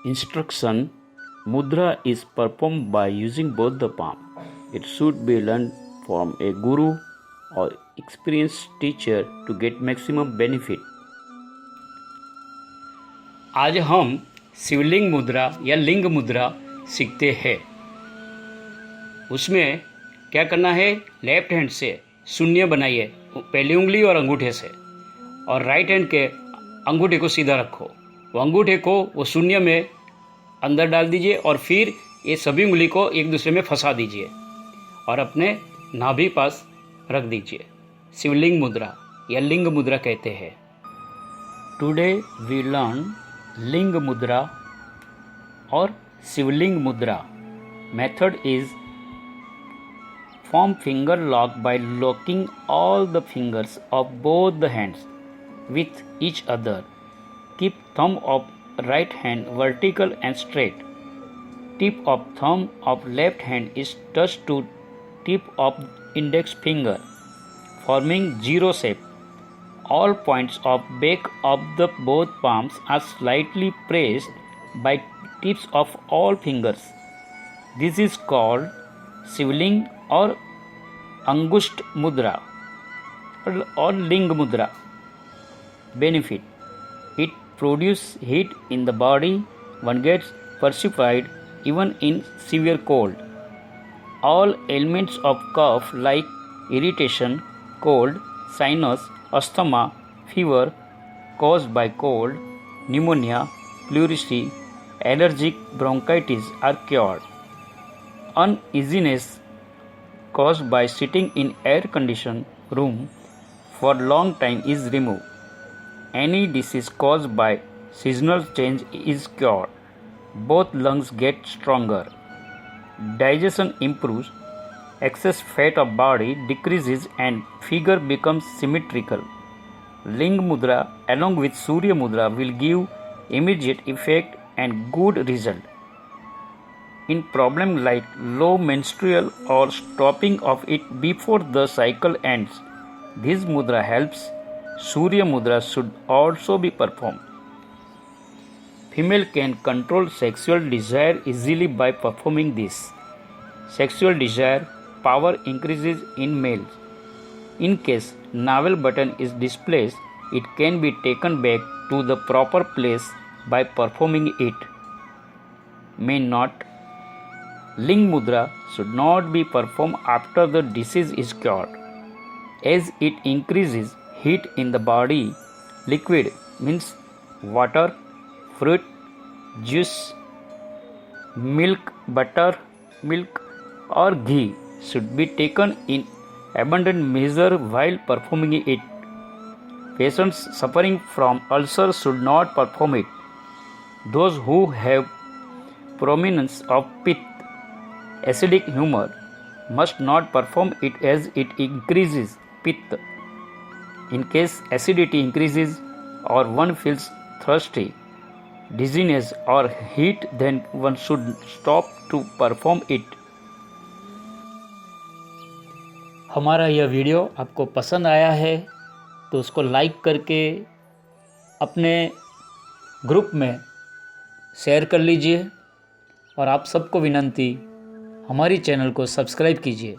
Instruction: Mudra is performed by using both the palm. It should be learned from a guru or experienced teacher to get maximum benefit. आज हम शिवलिंग मुद्रा या लिंग मुद्रा सीखते हैं। उसमें क्या करना है, लेफ्ट हैंड से शून्य बनाइए पहली उंगली और अंगूठे से, और राइट हैंड के अंगूठे को सीधा रखो। वो अंगूठे को वो शून्य में अंदर डाल दीजिए और फिर ये सभी उंगली को एक दूसरे में फंसा दीजिए और अपने नाभि पास रख दीजिए। शिवलिंग मुद्रा या लिंग मुद्रा कहते हैं। टुडे वी लर्न लिंग मुद्रा और शिवलिंग मुद्रा। Method is form finger lock by locking all the fingers of both the hands with each other. Keep thumb of right hand vertical and straight. Tip of thumb of left hand is touched to tip of index finger, forming zero shape. All points of back of the both palms are slightly pressed by tips of all fingers. This is called Shivling और अंगुष्ठ मुद्रा और Linga Mudra. Benefit: it produce heat in the body, one gets perspired even in severe cold. All ailments of cough like irritation, cold, sinus, asthma, fever caused by cold, pneumonia, pleurisy, allergic bronchitis are cured. Uneasiness caused by sitting in air-conditioned room for long time is removed. Any disease caused by seasonal change is cured. Both lungs get stronger. Digestion improves. Excess fat of body decreases and figure becomes symmetrical. Ling mudra along with Surya mudra will give immediate effect and good result. In problem like low menstrual or stopping of it before the cycle ends, this mudra helps. Surya mudra should also be performed. Female can control sexual desire easily by performing this. Sexual desire power increases in males. In case navel button is displaced, it can be taken back to the proper place by performing it. May not. Ling mudra should not be performed after the disease is cured, as it increases heat in the body. Liquid means water, fruit, juice, milk, butter, milk or ghee should be taken in abundant measure while performing it. Patients suffering from ulcer should not perform it. Those who have prominence of pith, acidic humor, must not perform it as it increases pitta. In case acidity increases or one feels thirsty, dizziness or heat, then one should stop to perform it. हमारा यह video आपको पसंद आया है तो उसको like करके अपने ग्रुप में शेयर कर लीजिए, और आप सबको विनंती, हमारी चैनल को सब्सक्राइब कीजिए।